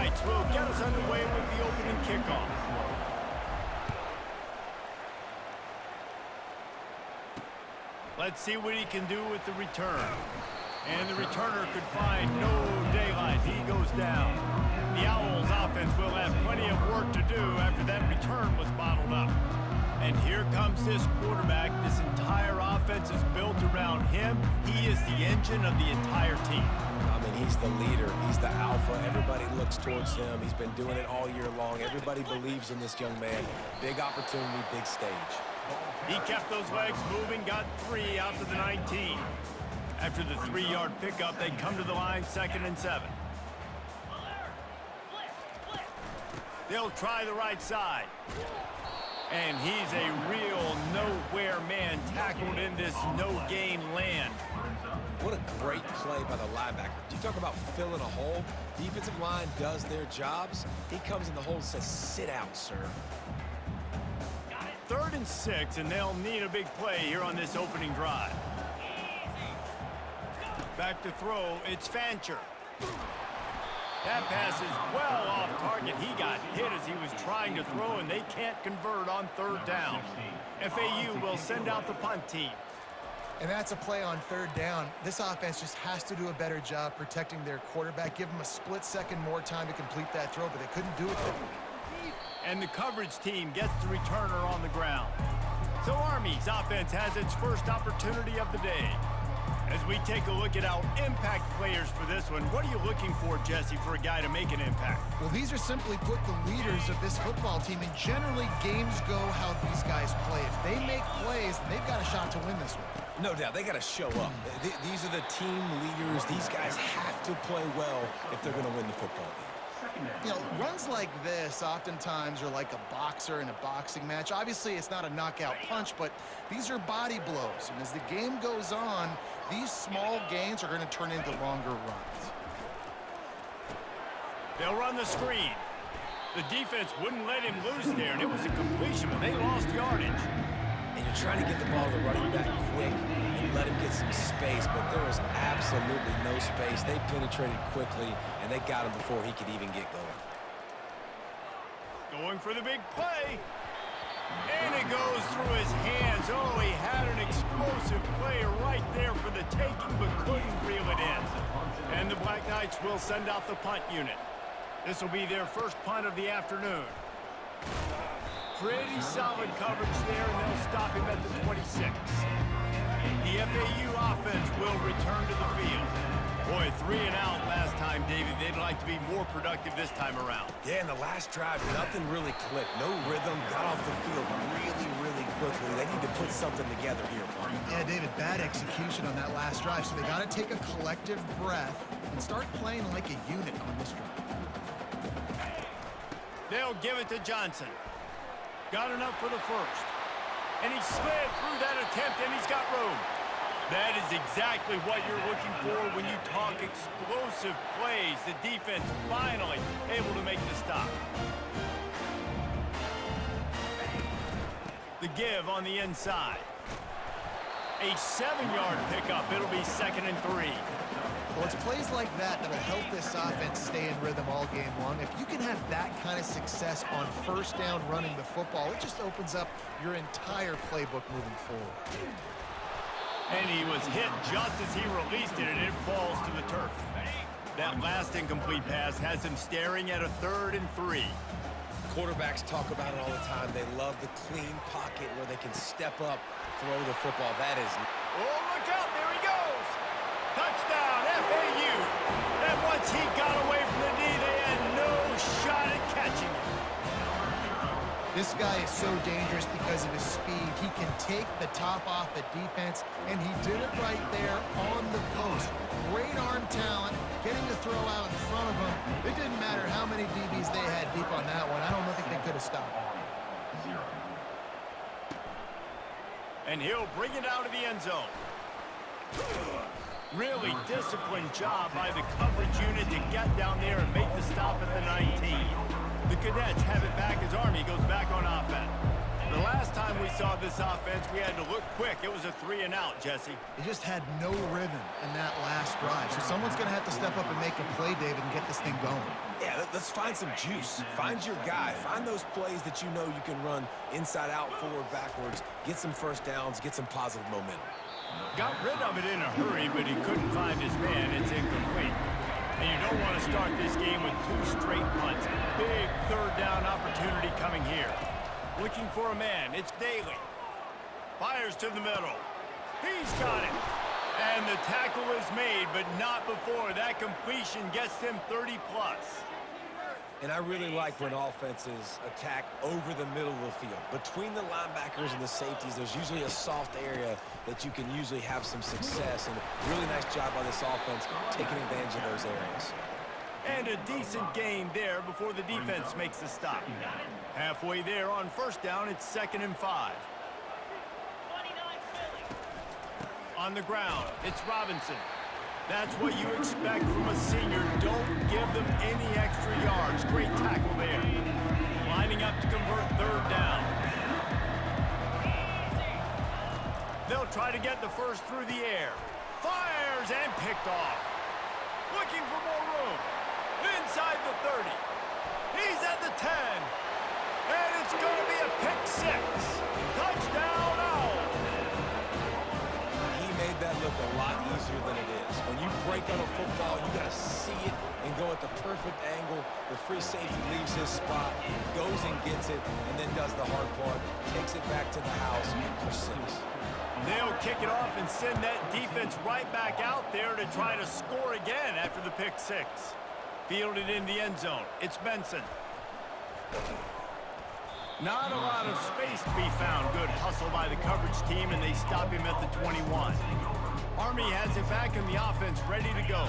Knights will get us underway with the opening kickoff. Let's see what he can do with the return. And the returner could find no daylight. He goes down. The Owls offense will have plenty of work to do after that return was bottled up. And here comes this quarterback. This entire offense is built around him. He is the engine of the entire team. I mean, he's the leader. He's the alpha. Everybody looks towards him. He's been doing it all year long. Everybody believes in this young man. Big opportunity, big stage. He kept those legs moving, got 3 out to the 19. After the 3-yard pickup, they come to the line, 2nd and 7. They'll try the right side. And he's a real nowhere man tackled in this no-gain land. What a great play by the linebacker. You talk about filling a hole. Defensive line does their jobs. He comes in the hole and says, sit out, sir. 3rd and 6, and they'll need a big play here on this opening drive. Back to throw, it's Fancher. That pass is well off target. He got hit as he was trying to throw, and they can't convert on 3rd down. FAU will send out the punt team. And that's a play on 3rd down. This offense just has to do a better job protecting their quarterback. Give him a split second more time to complete that throw, but they couldn't do it there. And the coverage team gets the returner on the ground. So Army's offense has its first opportunity of the day. As we take a look at our impact players for this one, what are you looking for, Jesse, for a guy to make an impact? Well, these are simply put the leaders of this football team, and generally games go how these guys play. If they make plays, then they've got a shot to win this one. No doubt, they got to show up. These are the team leaders. These guys have to play well if they're going to win the football game. You know, runs like this oftentimes are like a boxer in a boxing match. Obviously, it's not a knockout punch, but these are body blows. And as the game goes on, these small gains are going to turn into longer runs. They'll run the screen. The defense wouldn't let him loose there, and it was a completion, but they lost yardage. And you're trying to get the ball to the running back quick and let him get some space, but there was absolutely no space. They penetrated quickly, and they got him before he could even get going. Going for the big play. And it goes through his hands. Oh, he had an explosive play right there for the taking, but couldn't reel it in. And the Black Knights will send out the punt unit. This will be their first punt of the afternoon. Pretty solid coverage there, and they'll stop him at the 26. The FAU offense will return to the field. Boy, 3 and out last time, David. They'd like to be more productive this time around. Yeah, in the last drive, nothing really clicked. No rhythm, got off the field really quickly. They need to put something together here, Mark. Yeah, David, bad execution on that last drive, so they got to take a collective breath and start playing like a unit on this drive. They'll give it to Johnson. Got enough for the first. And he slid through that attempt, and he's got room. That is exactly what you're looking for when you talk explosive plays. The defense finally able to make the stop. The give on the inside. A 7-yard pickup. It'll be 2nd and 3. Well, it's plays like that that'll help this offense stay in rhythm all game long. If you can have that kind of success on 1st down running the football, it just opens up your entire playbook moving forward. And he was hit just as he released it, and it falls to the turf. That last incomplete pass has him staring at a 3rd and 3. Quarterbacks talk about it all the time. They love the clean pocket where they can step up, throw the football. That is... Oh, look out. There he goes. Touchdown, FAU. And once he got away from the D, they had no shot at catching him. This guy is so dangerous because of his speed. He can take the top off the defense, and he did it right there on the post. Great arm talent, getting the throw out in front of him. It didn't matter how many DBs they had deep on that one. I don't think they could have stopped him. And he'll bring it out of the end zone. Really disciplined job by the coverage unit to get down there and make the stop at the 19. The Cadets have it back as Army goes back on offense. The last time we saw this offense, we had to look quick. It was a 3-and-out, Jesse. They just had no rhythm in that last drive. So someone's going to have to step up and make a play, David, and get this thing going. Yeah, let's find some juice. Find your guy. Find those plays that you know you can run inside out, forward, backwards. Get some first downs. Get some positive momentum. Got rid of it in a hurry, but he couldn't find his man. It's incomplete. And you don't want to start this game with 2 straight punts. Big third down opportunity coming here. Looking for a man. It's Daly. Fires to the middle. He's got it. And the tackle is made, but not before. That completion gets him 30-plus. And I really like when offenses attack over the middle of the field. Between the linebackers and the safeties, there's usually a soft area that you can usually have some success. And really nice job by this offense taking advantage of those areas. And a decent gain there before the defense makes the stop. Halfway there on first down, it's 2nd and 5. On the ground, it's Robinson. That's what you expect from a senior. Don't give them any extra yards. Great tackle there. Lining up to convert 3rd down. They'll try to get the first through the air. Fires and picked off. Looking for more room. Inside the 30. He's at the 10. And it's going to be a pick 6. Touchdown, Owls. He made that look a lot easier than it is. When you break on a football, you got to see it and go at the perfect angle. The free safety leaves his spot, goes and gets it, and then does the hard part, takes it back to the house for 6. They'll kick it off and send that defense right back out there to try to score again after the pick 6. Fielded in the end zone. It's Benson. Not a lot of space to be found. Good hustle by the coverage team, and they stop him at the 21. Army has it back in the offense, ready to go.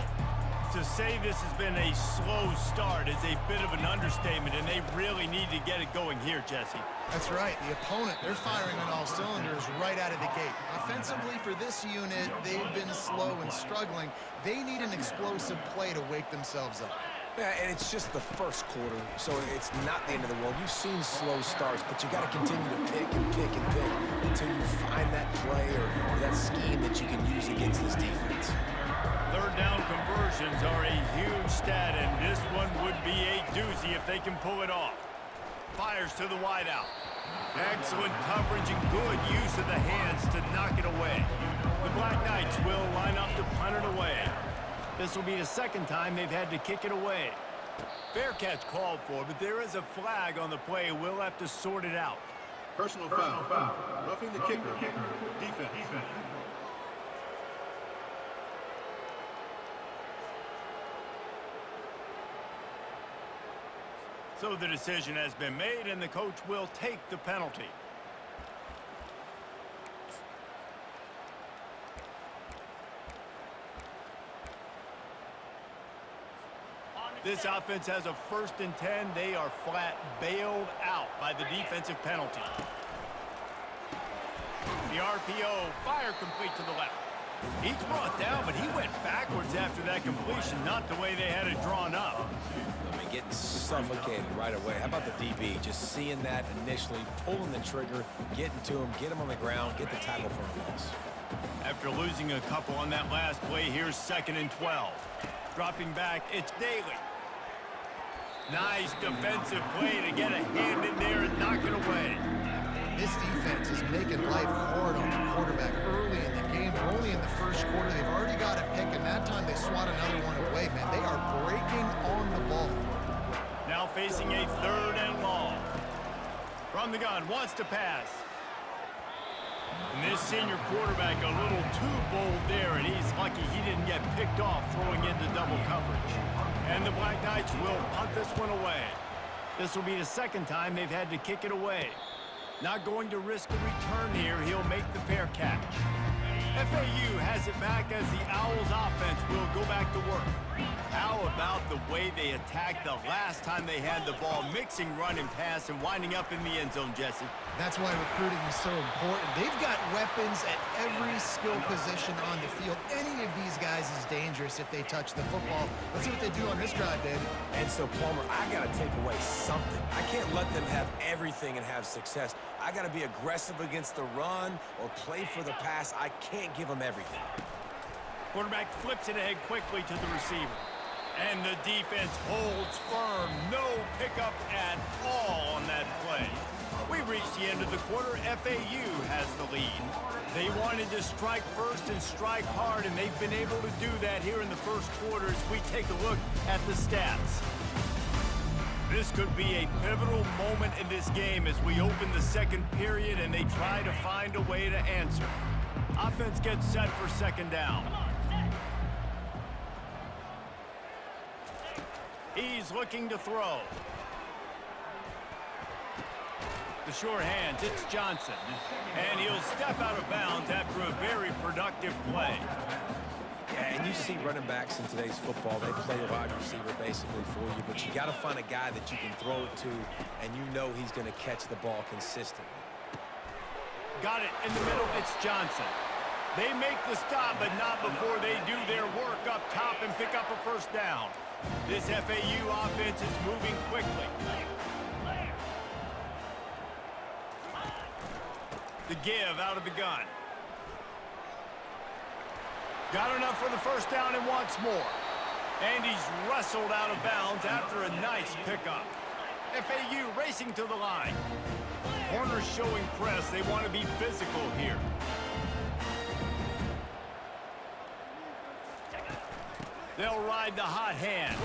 To say this has been a slow start is a bit of an understatement, and they really need to get it going here, Jesse. That's right. The opponent, they're firing on all cylinders right out of the gate. Offensively, for this unit, they've been slow and struggling. They need an explosive play to wake themselves up. Yeah, and it's just the first quarter, so it's not the end of the world. You've seen slow starts, but you got to continue to pick and pick and pick until you find that play or that scheme that you can use against this defense. 3rd down conversions are a huge stat, and this one would be a doozy if they can pull it off. Fires to the wideout. Excellent coverage and good use of the hands to knock it away. The Black Knights will line up to punt it away. This will be the 2nd time they've had to kick it away. Fair catch called for, but there is a flag on the play. We'll have to sort it out. Personal foul. Roughing the kicker. Defense. So the decision has been made, and the coach will take the penalty. This offense has a 1st and 10. They are flat bailed out by the defensive penalty. The RPO, fire complete to the left. He's brought down, but he went backwards after that completion, not the way they had it drawn up. I mean, getting suffocated right away. How about the DB? Just seeing that initially, pulling the trigger, getting to him, get him on the ground, get the tackle for a loss. After losing a couple on that last play, here's 2nd and 12. Dropping back, it's Daly. Nice defensive play to get a hand in there and knock it away. This defense is making life hard on the quarterback early in the game. We're only in the 1st quarter. They've already got a pick, and that time they swat another one away, man. They are breaking on the ball. Now facing a 3rd and long. From the gun, wants to pass. And this senior quarterback a little too bold there, and he's lucky he didn't get picked off throwing into double coverage. And the Black Knights will punt this one away. This will be the 2nd time they've had to kick it away. Not going to risk a return here. He'll make the fair catch. FAU has it back as the Owls offense will go back to work. How about the way they attacked the last time they had the ball, mixing run and pass and winding up in the end zone, Jesse? That's why recruiting is so important. They've got weapons at every skill position on the field. Any of these guys is dangerous if they touch the football. Let's see what they do on this drive, David. And so, Palmer, I got to take away something. I can't let them have everything and have success. I got to be aggressive against the run or play for the pass. I can't give them everything. Quarterback flips it ahead quickly to the receiver. And the defense holds firm. No pickup at all on that play. We've reached the end of the quarter. FAU has the lead. They wanted to strike first and strike hard, and they've been able to do that here in the first quarter as we take a look at the stats. This could be a pivotal moment in this game as we open the second period and they try to find a way to answer. Offense gets set for second down. He's looking to throw. The sure hands, it's Johnson. And he'll step out of bounds after a very productive play. Yeah, and you see running backs in today's football, they play a wide receiver basically for you, but you got to find a guy that you can throw it to, and you know he's going to catch the ball consistently. Got it in the middle, it's Johnson. They make the stop, but not before they do their work up top and pick up a first down. This FAU offense is moving quickly. The give out of the gun. Got enough for the first down and wants more. And he's wrestled out of bounds after a nice pickup. FAU racing to the line. Corners showing press. They want to be physical here. They'll ride the hot hand.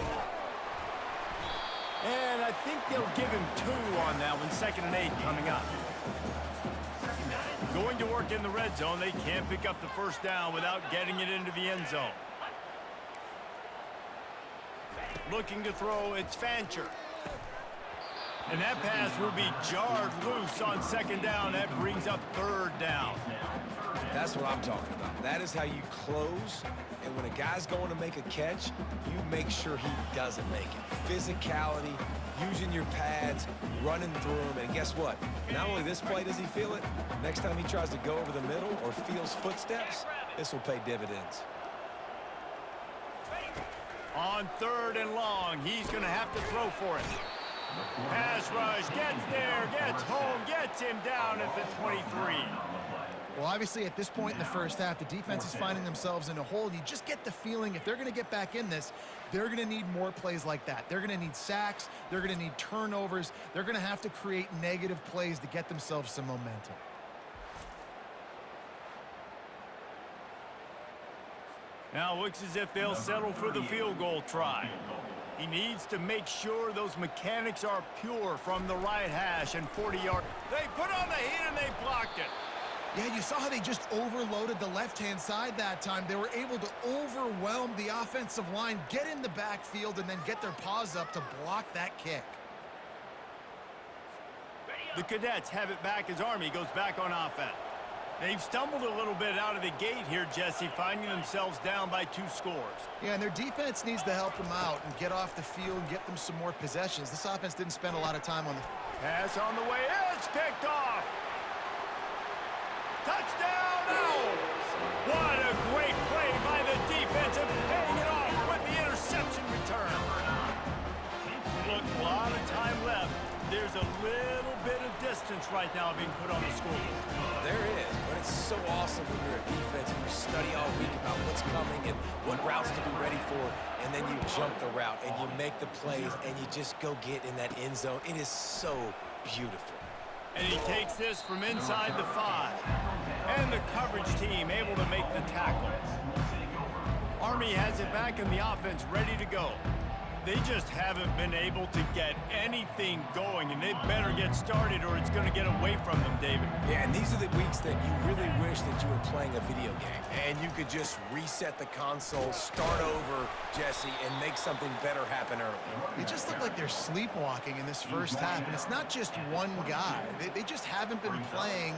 And I think they'll give him 2 on that one. 2nd and 8 coming up. Going to work in the red zone. They can't pick up the first down without getting it into the end zone. Looking to throw, it's Fancher. And that pass will be jarred loose on 2nd down. That brings up 3rd down. That's what I'm talking about. That is how you close. And when a guy's going to make a catch, you make sure he doesn't make it. Physicality, using your pads, running through them. And guess what? Not only this play does he feel it, next time he tries to go over the middle or feels footsteps, this will pay dividends. On 3rd and long, he's going to have to throw for it. Pass rush, gets there, gets home, gets him down at the 23. Well, obviously, at this point in the first half, the defense is finding themselves in a hole. You just get the feeling if they're going to get back in this, they're going to need more plays like that. They're going to need sacks. They're going to need turnovers. They're going to have to create negative plays to get themselves some momentum. Now it looks as if they'll settle for the field goal try. He needs to make sure those mechanics are pure from the right hash and 40 yards. They put on the heat and they blocked it. Yeah, you saw how they just overloaded the left-hand side that time. They were able to overwhelm the offensive line, get in the backfield, and then get their paws up to block that kick. The Cadets have it back as Army goes back on offense. They've stumbled a little bit out of the gate here, Jesse, finding themselves down by 2 scores. Yeah, and their defense needs to help them out and get off the field and get them some more possessions. This offense didn't spend a lot of time on the... Pass on the way. It's picked off. Touchdown, Owls! What a great play by the defense and paying it off with the interception return. Look, a lot of time left. There's a little bit of distance right now being put on the scoreboard. There is, but it's so awesome when you're a defense and you study all week about what's coming and what routes to be ready for, and then you jump the route and you make the plays and you just go get in that end zone. It is so beautiful. And he takes this from inside the 5. And the coverage team able to make the tackle. Army has it back in the offense, ready to go. They just haven't been able to get anything going, and they better get started or it's going to get away from them, David. Yeah, and these are the weeks that you really wish that you were playing a video game, and you could just reset the console, start over, Jesse, and make something better happen early. It just looked like they're sleepwalking in this first half, and it's not just one guy. They just haven't been playing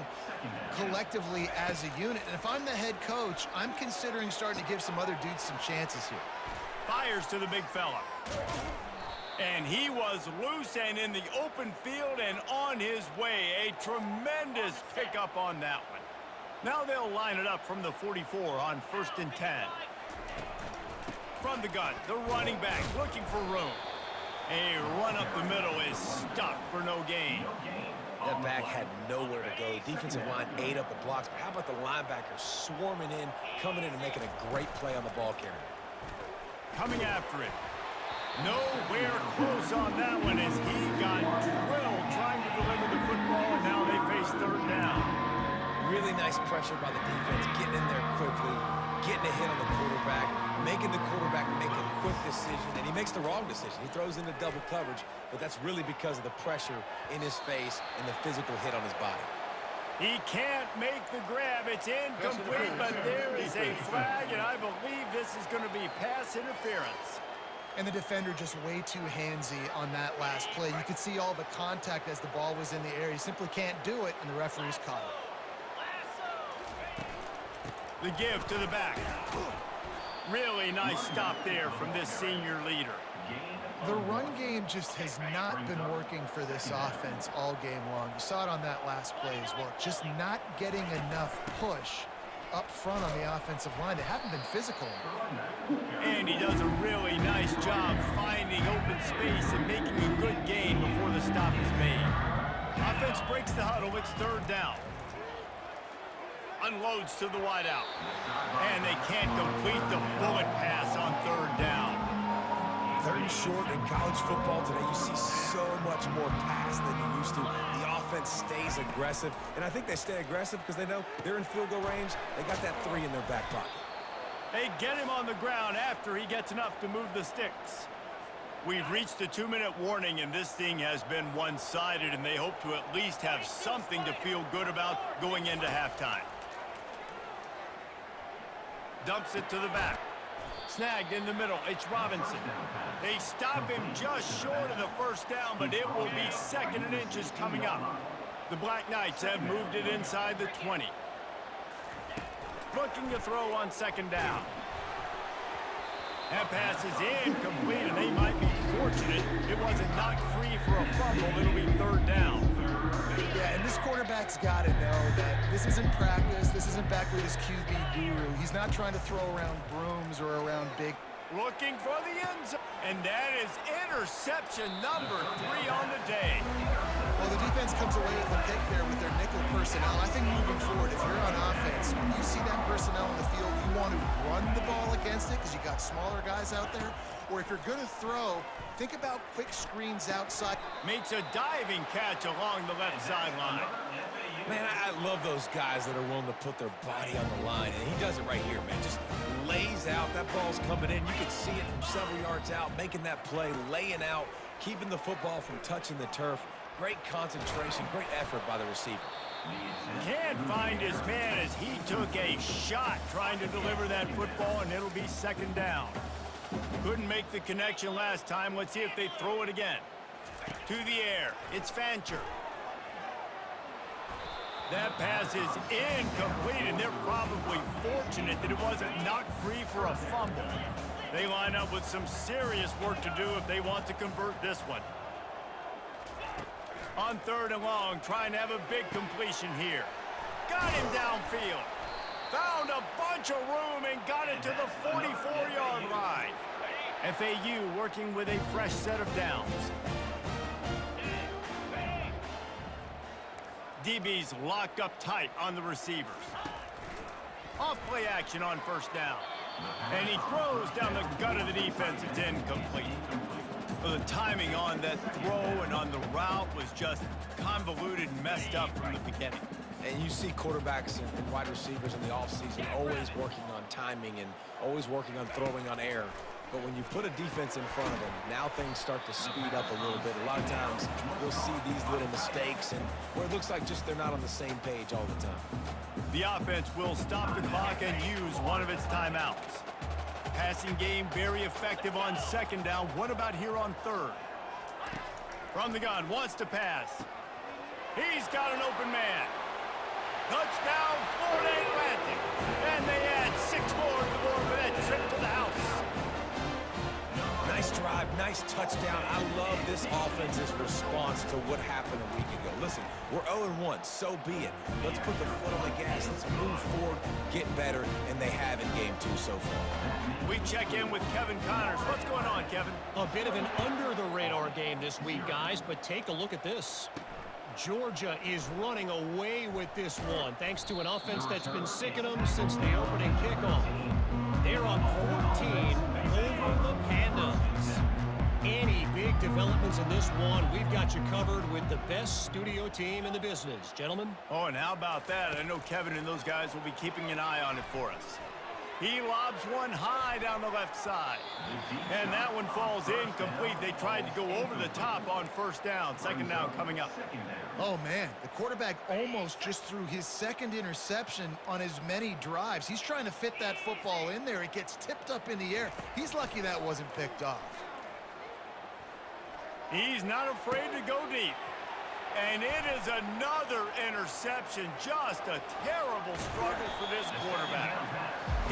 collectively as a unit, and if I'm the head coach, I'm considering starting to give some other dudes some chances here. Fires to the big fella. And he was loose and in the open field and on his way. A tremendous pickup on that one. Now they'll line it up from the 44 on 1st and 10. From the gun, the running back looking for room. A run up the middle is stuffed for no gain. That back had nowhere to go. The defensive line ate up the blocks. But how about the linebacker swarming in, coming in and making a great play on the ball carrier? Coming after it. Nowhere close on that one as he got drilled trying to deliver the football, and now they face 3rd down. Really nice pressure by the defense, getting in there quickly, getting a hit on the quarterback, making the quarterback make a quick decision, and he makes the wrong decision. He throws into double coverage, but that's really because of the pressure in his face and the physical hit on his body. He can't make the grab. It's incomplete, but there is a flag, and I believe this is going to be pass interference. And the defender just way too handsy on that last play. You could see all the contact as the ball was in the air. He simply can't do it, and the referee's caught it. The give to the back. Really nice stop there from this senior leader. The run game just has not been working for this offense all game long. You saw it on that last play as well. Just not getting enough push up front on the offensive line. They haven't been physical enough. And he does a really nice job finding open space and making a good gain before the stop is made. Offense breaks the huddle. It's 3rd down. Unloads to the wideout. And they can't complete the bullet pass on 3rd down. 3rd and short in college football today, you see so much more pass than you used to. The offense stays aggressive, and I think they stay aggressive because they know they're in field goal range. They got that 3 in their back pocket. They get him on the ground after he gets enough to move the sticks. We've reached the 2-minute warning, and this thing has been one-sided, and they hope to at least have something to feel good about going into halftime. Dumps it to the back. Snagged in the middle. It's Robinson. They stop him just short of the 1st down, but it will be 2nd and inches coming up. The Black Knights have moved it inside the 20. Looking to throw on 2nd down. That pass is incomplete, and they might be fortunate it wasn't knocked free for a fumble. It'll be 3rd down. Yeah, and this quarterback's got to know that this isn't practice. This isn't back with his QB guru. He's not trying to throw around brooms or around big. Looking for the end zone. And that is interception number 3 on the day. Well, the defense comes away with a pick there with their nickel personnel. I think moving forward, if you're on offense, when you see that personnel in the field, you want to run the ball against it because you got smaller guys out there. Or if you're going to throw, think about quick screens outside. Makes a diving catch along the left sideline. Man, I love those guys that are willing to put their body on the line, and he does it right here, man. Just lays out. That ball's coming in. You can see it from several yards out, making that play, laying out, keeping the football from touching the turf. Great concentration, great effort by the receiver. Can't find his man as he took a shot trying to deliver that football, and it'll be 2nd down. Couldn't make the connection last time. Let's see if they throw it again. To the air. It's Fancher. That pass is incomplete, and they're probably fortunate that it wasn't knocked free for a fumble. They line up with some serious work to do if they want to convert this one. On 3rd and long, trying to have a big completion here. Got him downfield. Found a bunch of room and got it to the 44-yard line. FAU working with a fresh set of downs. DB's locked up tight on the receivers. Off play action on 1st down. And he throws down the gut of the defense. It's incomplete. Well, the timing on that throw and on the route was just convoluted and messed up from the beginning. And you see quarterbacks and wide receivers in the offseason always working on timing and always working on throwing on air. But when you put a defense in front of them, now things start to speed up a little bit. A lot of times you'll see these little mistakes and where it looks like just they're not on the same page all the time. The offense will stop the clock and use one of its timeouts. Passing game very effective on 2nd down. What about here on 3rd? From the gun, wants to pass. He's got an open man. Touchdown, Florida Atlantic. And they add 6 more to the board with that trip to the house. Nice drive, nice Nice touchdown. I love this offense's response to what happened a week ago. Listen, we're 0-1, so be it. Let's put the foot on the gas. Let's move forward, get better, and they have in game 2 so far. We check in with Kevin Connors. What's going on, Kevin? A bit of an under-the-radar game this week, guys, but take a look at this. Georgia is running away with this one, thanks to an offense that's been sicking them since the opening kickoff. They're up 14 over the Pandas. Any big developments in this one, we've got you covered with the best studio team in the business. Gentlemen? Oh, and how about that? I know Kevin and those guys will be keeping an eye on it for us. He lobs one high down the left side. And that one falls incomplete. They tried to go over the top on first down. Second down coming up. Oh, man, the quarterback almost just threw his second interception on as many drives. He's trying to fit that football in there. It gets tipped up in the air. He's lucky that wasn't picked off. He's not afraid to go deep. And it is another interception. Just a terrible struggle for this quarterback.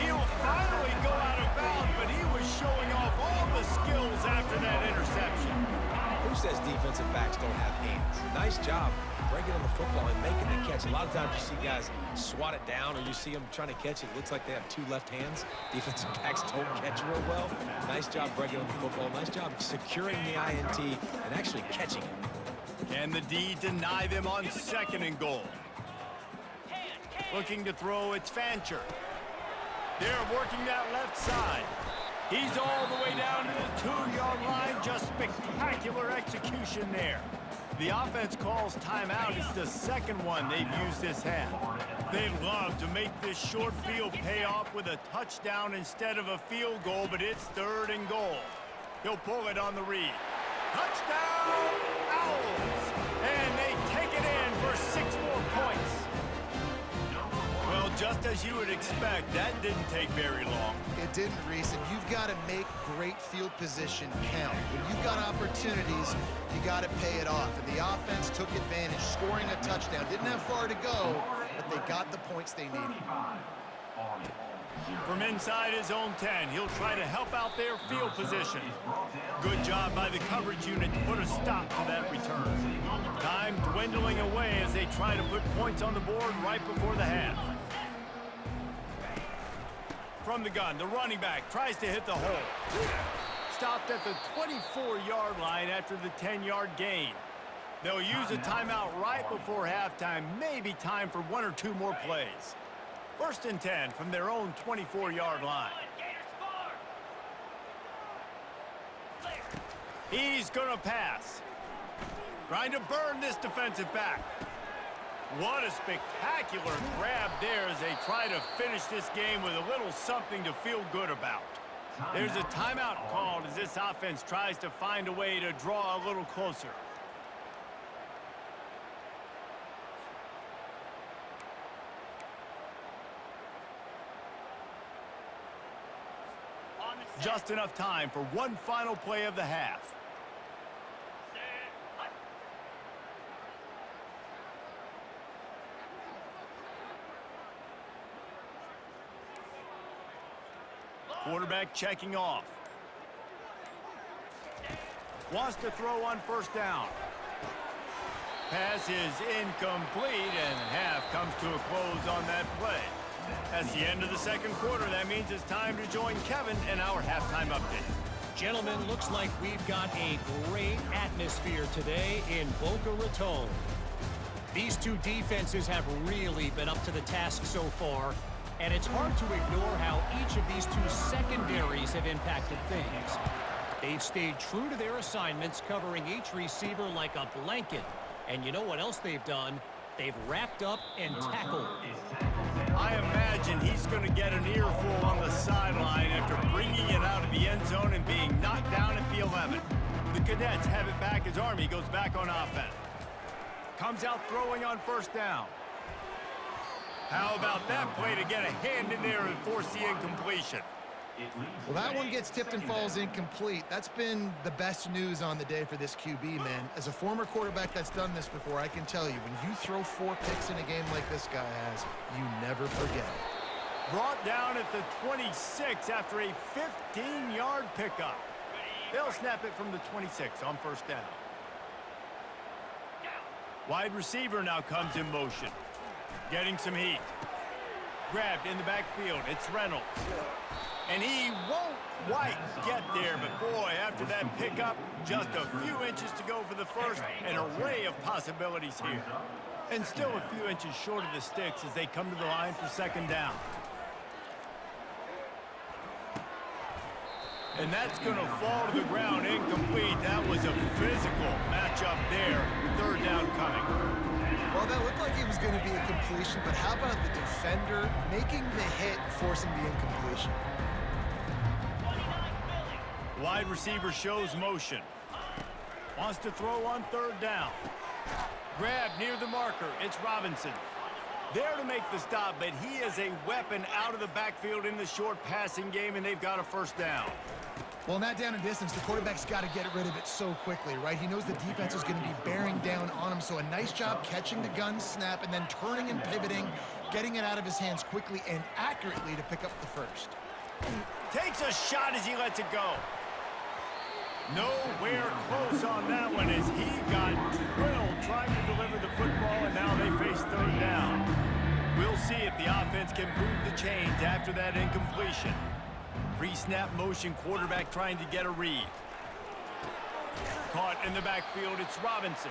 He'll finally go out of bounds, but he was showing off all the skills after that interception. Who says defensive backs don't have hands? Nice job breaking on the football and making the catch. A lot of times you see guys swat it down, or you see them trying to catch it. It looks like they have 2 left hands. Defensive backs don't catch real well. Nice job breaking on the football. Nice job securing the INT and actually catching it. Can the D deny them on 2nd and goal? Looking to throw, it's Fancher. They're working that left side. He's all the way down to the 2-yard line. Just spectacular execution there. The offense calls timeout. It's the second one they've used this half. They'd love to make this short field pay off with a touchdown instead of a field goal, but it's 3rd and goal. He'll pull it on the read. Touchdown, Owls! And they take it in for 6 more points. Well, just as you would expect, that didn't take very long. It didn't, Reese, and you've got to make great field position count. When you've got opportunities, you got to pay it off. And the offense took advantage, scoring a touchdown. Didn't have far to go, but they got the points they needed. From inside his own 10, he'll try to help out their field position. Good job by the coverage unit to put a stop to that return. Time dwindling away as they try to put points on the board right before the half. From the gun, the running back tries to hit the hole. Stopped at the 24-yard line after the 10-yard gain. They'll use a timeout right before halftime, maybe time for 1 or 2 more plays. 1st and 10 from their own 24-yard line. He's going to pass. Trying to burn this defensive back. What a spectacular grab there as they try to finish this game with a little something to feel good about. There's a timeout called as this offense tries to find a way to draw a little closer. Just enough time for one final play of the half. Quarterback checking off. Wants to throw on 1st down. Pass is incomplete, and half comes to a close on that play. That's the end of the 2nd quarter. That means it's time to join Kevin in our halftime update. Gentlemen, looks like we've got a great atmosphere today in Boca Raton. These 2 defenses have really been up to the task so far, and it's hard to ignore how each of these 2 secondaries have impacted things. They've stayed true to their assignments, covering each receiver like a blanket. And you know what else they've done? They've wrapped up and tackled. I imagine he's going to get an earful on the sideline after bringing it out of the end zone and being knocked down at the 11. The Cadets have it back as Army goes back on offense. Comes out throwing on 1st down. How about that play to get a hand in there and force the incompletion? Well, that one gets tipped and falls incomplete. That's been the best news on the day for this QB, man. As a former quarterback that's done this before, I can tell you, when you throw 4 picks in a game like this guy has, you never forget it. Brought down at the 26 after a 15-yard pickup. They'll snap it from the 26 on first down. Wide receiver now comes in motion. Getting some heat. Grabbed in the backfield. It's Reynolds. And he won't quite get there, but boy, after that pickup, just a few inches to go for the first. An array of possibilities here. And still a few inches short of the sticks as they come to the line for second down. And that's going to fall to the ground incomplete. That was a physical matchup there. Third down coming. Well, that looked like it was going to be a completion, but how about the defender making the hit, forcing the incompletion? Wide receiver shows motion. Wants to throw on third down. Grab near the marker. It's Robinson. There to make the stop, but he is a weapon out of the backfield in the short passing game, and they've got a first down. Well, in that down and distance, the quarterback's got to get rid of it so quickly, right? He knows the defense is going to be bearing down on him, so a nice job catching the gun snap and then turning and pivoting, getting it out of his hands quickly and accurately to pick up the first. Takes a shot as he lets it go. Nowhere close on that one as he got drilled trying to deliver the football, and now they face third down. We'll see if the offense can move the chains after that incompletion. Pre-snap motion, quarterback trying to get a read. Caught in the backfield, it's Robinson.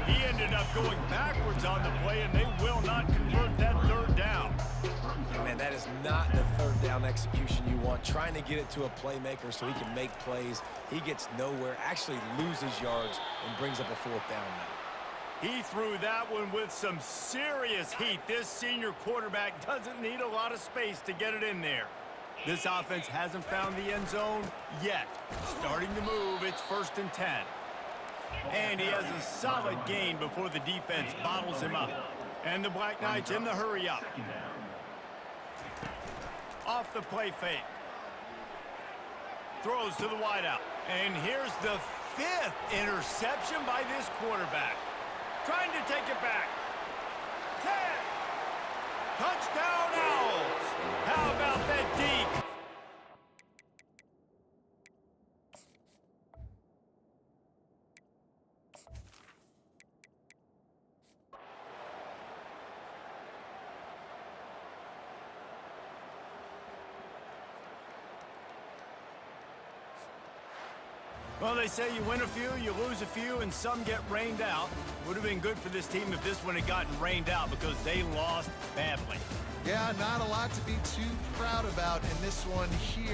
He ended up going backwards on the play, and they will not convert that third down. And man, that is not the third down execution you want. Trying to get it to a playmaker so he can make plays. He gets nowhere, actually loses yards, and brings up a fourth down now. He threw that one with some serious heat. This senior quarterback doesn't need a lot of space to get it in there. This offense hasn't found the end zone yet. Starting to move, it's 1st and 10. And he has a solid gain before the defense bottles him up. And the Black Knights in the hurry up. Off the play fake. Throws to the wideout. And here's the 5th interception by this quarterback. Trying to take it back. 10. Touchdown Owls. How about that deke? Well, they say you win a few, you lose a few, and some get rained out. Would have been good for this team if this one had gotten rained out because they lost badly. Yeah, not a lot to be too proud about in this one here.